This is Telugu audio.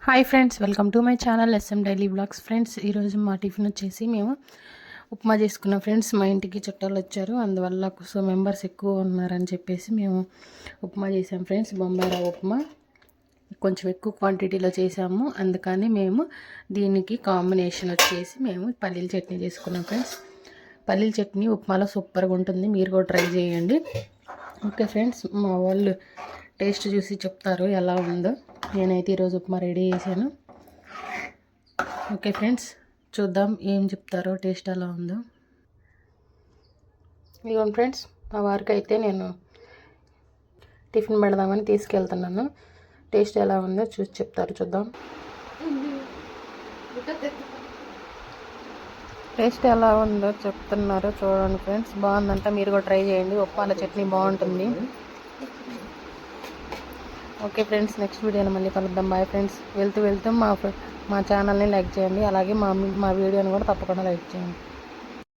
Hi friends, welcome to my channel S M daily vlogs. Friends, ఈరోజు మా టిఫిన్ వచ్చేసి మేము ఉప్మా చేసుకున్నాం. ఫ్రెండ్స్, మా ఇంటికి చుట్టాలు వచ్చారు, అందువల్ల మెంబర్స్ ఎక్కువ ఉన్నారని చెప్పేసి మేము ఉప్మా చేసాం. ఫ్రెండ్స్, బొంబాయి రవ్వ ఉప్మా కొంచెం ఎక్కువ క్వాంటిటీలో చేసాము. అందుకని మేము దీనికి కాంబినేషన్ వచ్చేసి మేము పల్లీల చట్నీ చేసుకున్నాం. ఫ్రెండ్స్, పల్లీల చట్నీ ఉప్మాలో సూపర్గా ఉంటుంది, మీరు కూడా ట్రై చేయండి. ఓకే ఫ్రెండ్స్, మా వాళ్ళు టేస్ట్ చూసి చెప్తారు ఎలా ఉందో. నేనైతే ఈరోజు ఉప్మా రెడీ చేశాను. ఓకే ఫ్రెండ్స్, చూద్దాం ఏం చెప్తారో, టేస్ట్ ఎలా ఉందో. ఇదిగోండి ఫ్రెండ్స్, మా వారికి అయితే నేను టిఫిన్ పెడదామని తీసుకెళ్తున్నాను. టేస్ట్ ఎలా ఉందో చూసి చెప్తారు, చూద్దాం. టేస్ట్ ఎలా ఉందో చెప్తున్నారు, చూడండి ఫ్రెండ్స్. బాగుందంట, మీరు కూడా ట్రై చేయండి. ఉప్మాల చట్నీ బాగుంటుంది. ఓకే ఫ్రెండ్స్, నెక్స్ట్ వీడియోని మళ్ళీ కలుద్దాం. Bye friends. వెళ్తూ మా ఛానల్ని లైక్ చేయండి, అలాగే మా వీడియోని కూడా తప్పకుండా లైక్ చేయండి.